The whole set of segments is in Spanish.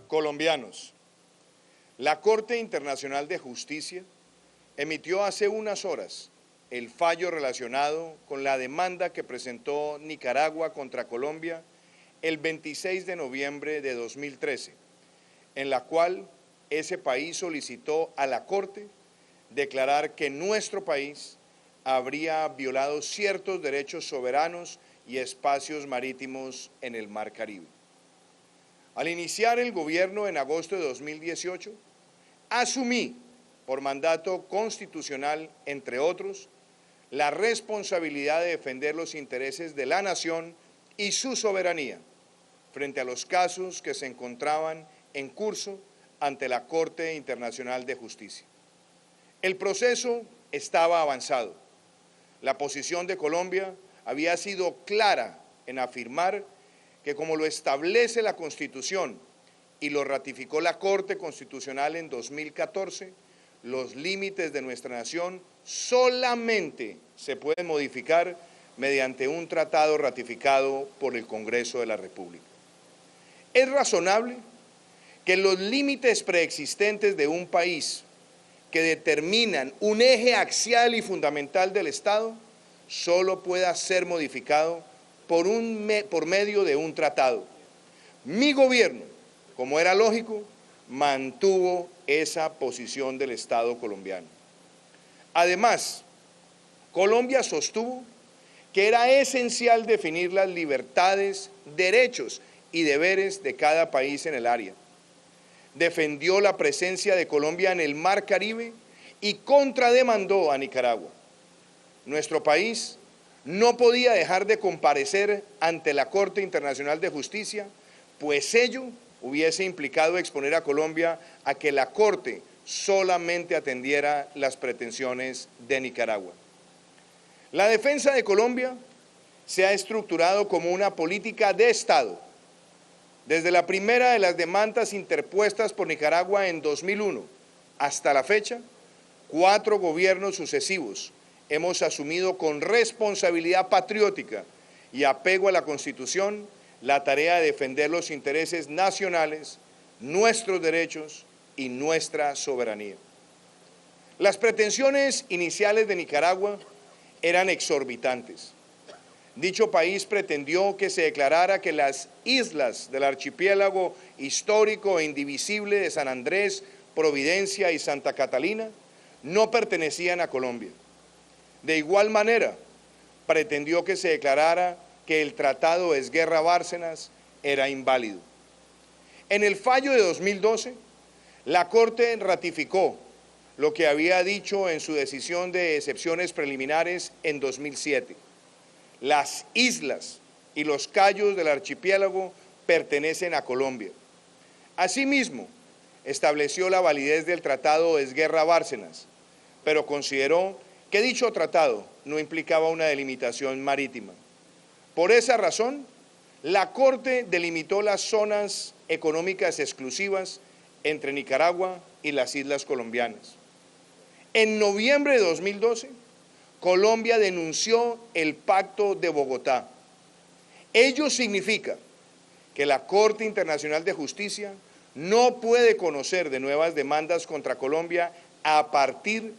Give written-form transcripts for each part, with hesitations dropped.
Colombianos, la Corte Internacional de Justicia emitió hace unas horas el fallo relacionado con la demanda que presentó Nicaragua contra Colombia el 26 de noviembre de 2013, en la cual ese país solicitó a la Corte declarar que nuestro país habría violado ciertos derechos soberanos y espacios marítimos en el Mar Caribe. Al iniciar el gobierno en agosto de 2018, asumí, por mandato constitucional, entre otros, la responsabilidad de defender los intereses de la nación y su soberanía frente a los casos que se encontraban en curso ante la Corte Internacional de Justicia. El proceso estaba avanzado. La posición de Colombia había sido clara en afirmar que, como lo establece la Constitución y lo ratificó la Corte Constitucional en 2014, los límites de nuestra nación solamente se pueden modificar mediante un tratado ratificado por el Congreso de la República. Es razonable que los límites preexistentes de un país que determinan un eje axial y fundamental del Estado solo pueda ser modificado por medio de un tratado. Mi gobierno, como era lógico, mantuvo esa posición del Estado colombiano. Además, Colombia sostuvo que era esencial definir las libertades, derechos y deberes de cada país en el área. Defendió la presencia de Colombia en el Mar Caribe y contrademandó a Nicaragua. Nuestro país no podía dejar de comparecer ante la Corte Internacional de Justicia, pues ello hubiese implicado exponer a Colombia a que la Corte solamente atendiera las pretensiones de Nicaragua. La defensa de Colombia se ha estructurado como una política de Estado. Desde la primera de las demandas interpuestas por Nicaragua en 2001 hasta la fecha, 4 gobiernos sucesivos hemos asumido con responsabilidad patriótica y apego a la Constitución la tarea de defender los intereses nacionales, nuestros derechos y nuestra soberanía. Las pretensiones iniciales de Nicaragua eran exorbitantes. Dicho país pretendió que se declarara que las islas del archipiélago histórico e indivisible de San Andrés, Providencia y Santa Catalina no pertenecían a Colombia. De igual manera, pretendió que se declarara que el Tratado de Esguerra-Bárcenas era inválido. En el fallo de 2012, la Corte ratificó lo que había dicho en su decisión de excepciones preliminares en 2007. Las islas y los cayos del archipiélago pertenecen a Colombia. Asimismo, estableció la validez del Tratado de Esguerra-Bárcenas, pero consideró que dicho tratado no implicaba una delimitación marítima. Por esa razón, la Corte delimitó las zonas económicas exclusivas entre Nicaragua y las islas colombianas. En noviembre de 2012, Colombia denunció el Pacto de Bogotá. Ello significa que la Corte Internacional de Justicia no puede conocer de nuevas demandas contra Colombia a partir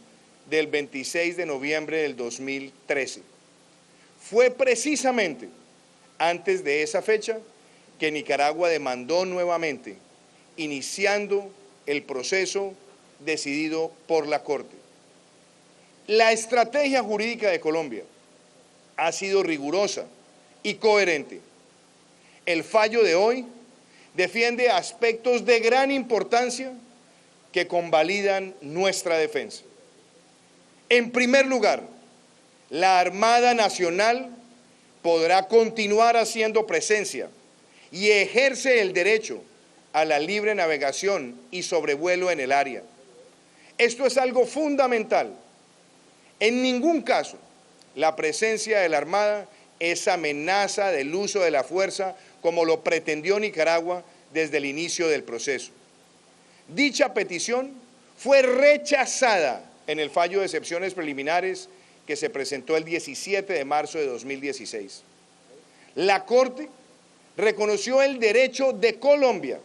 del 26 de noviembre del 2013. Fue precisamente antes de esa fecha que Nicaragua demandó nuevamente, iniciando el proceso decidido por la Corte. La estrategia jurídica de Colombia ha sido rigurosa y coherente. El fallo de hoy defiende aspectos de gran importancia que convalidan nuestra defensa. En primer lugar, la Armada Nacional podrá continuar haciendo presencia y ejerce el derecho a la libre navegación y sobrevuelo en el área. Esto es algo fundamental. En ningún caso la presencia de la Armada es amenaza del uso de la fuerza como lo pretendió Nicaragua desde el inicio del proceso. Dicha petición fue rechazada en el fallo de excepciones preliminares que se presentó el 17 de marzo de 2016. La Corte reconoció el derecho de Colombia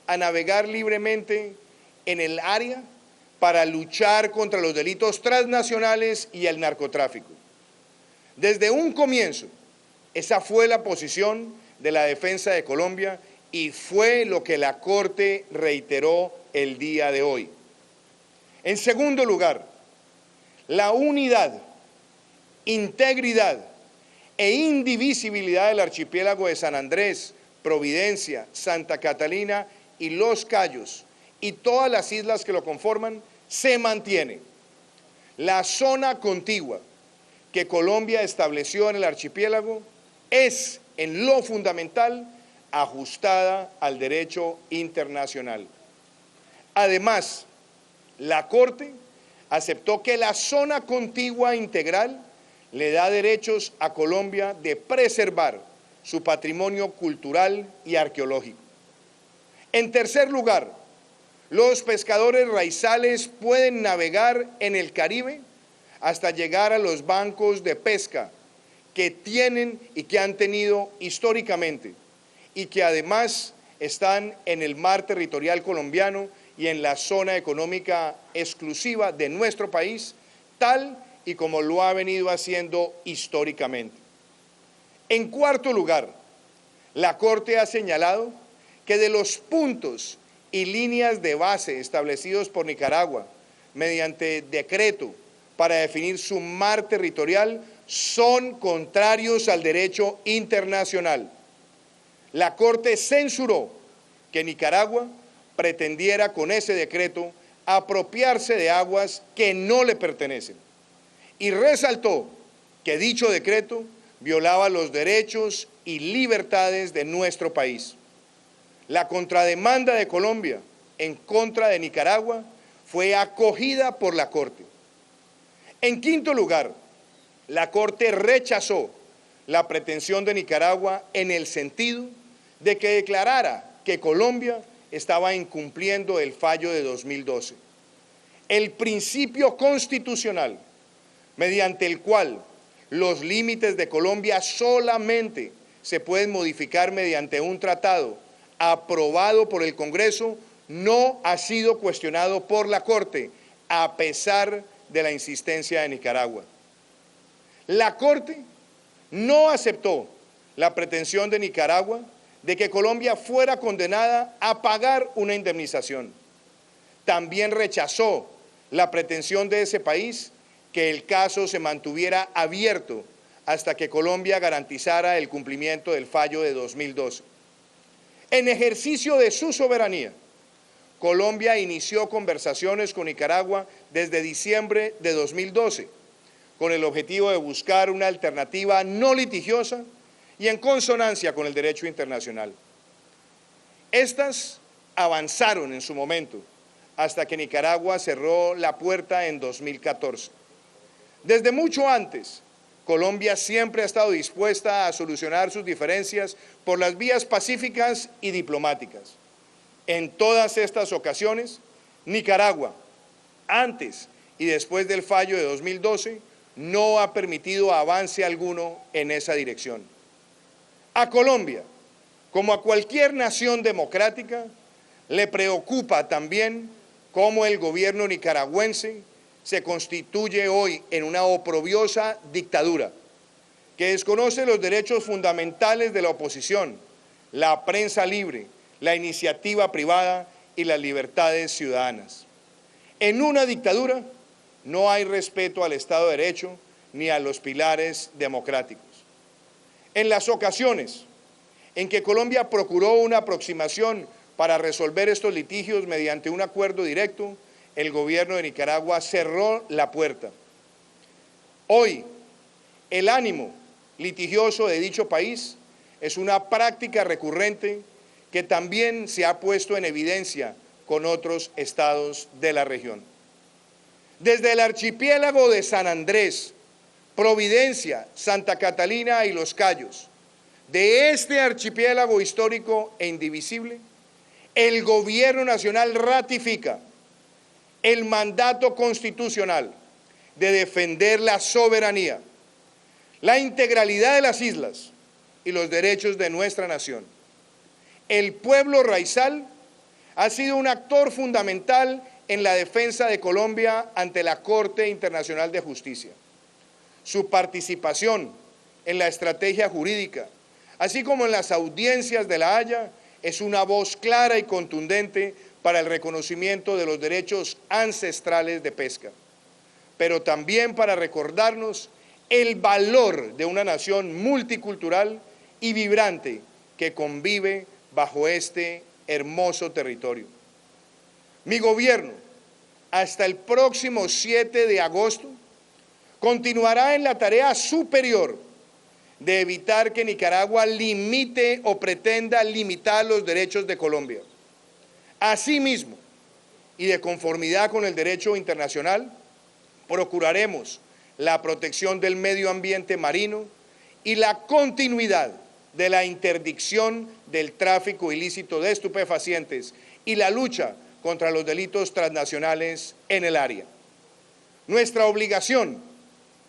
a navegar libremente en el área para luchar contra los delitos transnacionales y el narcotráfico. Desde un comienzo, esa fue la posición de la defensa de Colombia y fue lo que la Corte reiteró el día de hoy. En segundo lugar, la unidad, integridad e indivisibilidad del archipiélago de San Andrés, Providencia, Santa Catalina y Los Cayos y todas las islas que lo conforman se mantiene. La zona contigua que Colombia estableció en el archipiélago es, en lo fundamental, ajustada al derecho internacional. Además, la Corte aceptó que la zona contigua integral le da derechos a Colombia de preservar su patrimonio cultural y arqueológico. En tercer lugar, los pescadores raizales pueden navegar en el Caribe hasta llegar a los bancos de pesca que tienen y que han tenido históricamente y que además están en el mar territorial colombiano y en la zona económica exclusiva de nuestro país, tal y como lo ha venido haciendo históricamente. En cuarto lugar, la Corte ha señalado que de los puntos y líneas de base establecidos por Nicaragua mediante decreto para definir su mar territorial son contrarios al derecho internacional. La Corte censuró que Nicaragua pretendiera con ese decreto apropiarse de aguas que no le pertenecen y resaltó que dicho decreto violaba los derechos y libertades de nuestro país. La contrademanda de Colombia en contra de Nicaragua fue acogida por la Corte. En quinto lugar, la Corte rechazó la pretensión de Nicaragua en el sentido de que declarara que Colombia estaba incumpliendo el fallo de 2012. El principio constitucional mediante el cual los límites de Colombia solamente se pueden modificar mediante un tratado aprobado por el Congreso no ha sido cuestionado por la Corte, a pesar de la insistencia de Nicaragua. La Corte no aceptó la pretensión de Nicaragua de que Colombia fuera condenada a pagar una indemnización. También rechazó la pretensión de ese país que el caso se mantuviera abierto hasta que Colombia garantizara el cumplimiento del fallo de 2012. En ejercicio de su soberanía, Colombia inició conversaciones con Nicaragua desde diciembre de 2012, con el objetivo de buscar una alternativa no litigiosa y en consonancia con el derecho internacional. Estas avanzaron en su momento, hasta que Nicaragua cerró la puerta en 2014. Desde mucho antes, Colombia siempre ha estado dispuesta a solucionar sus diferencias por las vías pacíficas y diplomáticas. En todas estas ocasiones, Nicaragua, antes y después del fallo de 2012, no ha permitido avance alguno en esa dirección. A Colombia, como a cualquier nación democrática, le preocupa también cómo el gobierno nicaragüense se constituye hoy en una oprobiosa dictadura que desconoce los derechos fundamentales de la oposición, la prensa libre, la iniciativa privada y las libertades ciudadanas. En una dictadura no hay respeto al Estado de Derecho ni a los pilares democráticos. En las ocasiones en que Colombia procuró una aproximación para resolver estos litigios mediante un acuerdo directo, el gobierno de Nicaragua cerró la puerta. Hoy, el ánimo litigioso de dicho país es una práctica recurrente que también se ha puesto en evidencia con otros estados de la región. Desde el archipiélago de San Andrés, Providencia, Santa Catalina y Los Cayos, de este archipiélago histórico e indivisible, el gobierno nacional ratifica el mandato constitucional de defender la soberanía, la integralidad de las islas y los derechos de nuestra nación. El pueblo raizal ha sido un actor fundamental en la defensa de Colombia ante la Corte Internacional de Justicia. Su participación en la estrategia jurídica, así como en las audiencias de La Haya, es una voz clara y contundente para el reconocimiento de los derechos ancestrales de pesca, pero también para recordarnos el valor de una nación multicultural y vibrante que convive bajo este hermoso territorio. Mi gobierno, hasta el próximo 7 de agosto, continuará en la tarea superior de evitar que Nicaragua limite o pretenda limitar los derechos de Colombia. Asimismo, y de conformidad con el derecho internacional, procuraremos la protección del medio ambiente marino y la continuidad de la interdicción del tráfico ilícito de estupefacientes y la lucha contra los delitos transnacionales en el área. Nuestra obligación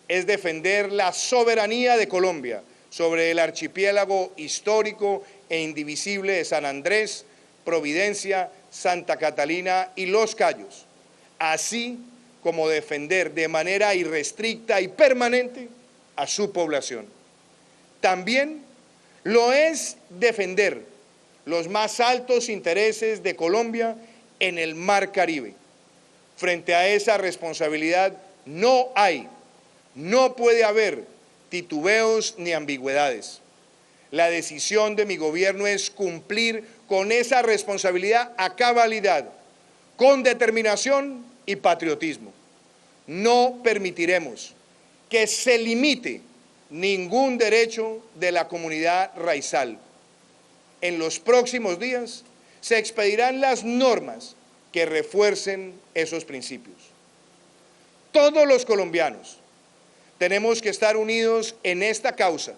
es defender la soberanía de Colombia sobre el archipiélago histórico e indivisible de San Andrés, Providencia, Santa Catalina y Los Cayos, así como defender de manera irrestricta y permanente a su población. También lo es defender los más altos intereses de Colombia en el Mar Caribe. Frente a esa responsabilidad no puede haber titubeos ni ambigüedades. La decisión de mi gobierno es cumplir con esa responsabilidad a cabalidad, con determinación y patriotismo. No permitiremos que se limite ningún derecho de la comunidad raizal. En los próximos días se expedirán las normas que refuercen esos principios. Todos los colombianos tenemos que estar unidos en esta causa.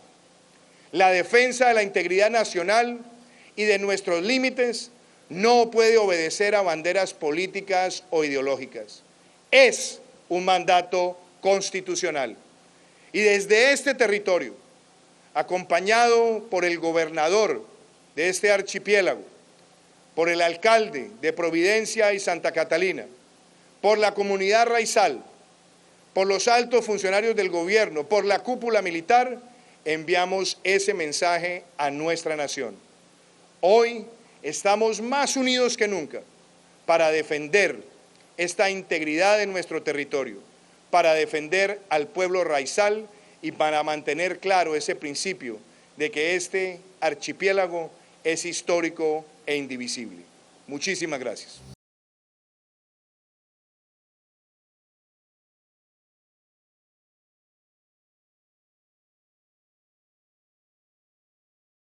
La defensa de la integridad nacional y de nuestros límites no puede obedecer a banderas políticas o ideológicas. Es un mandato constitucional. Y desde este territorio, acompañado por el gobernador de este archipiélago, por el alcalde de Providencia y Santa Catalina, por la comunidad raizal, por los altos funcionarios del gobierno, por la cúpula militar, enviamos ese mensaje a nuestra nación. Hoy estamos más unidos que nunca para defender esta integridad de nuestro territorio, para defender al pueblo raizal y para mantener claro ese principio de que este archipiélago es histórico e indivisible. Muchísimas gracias.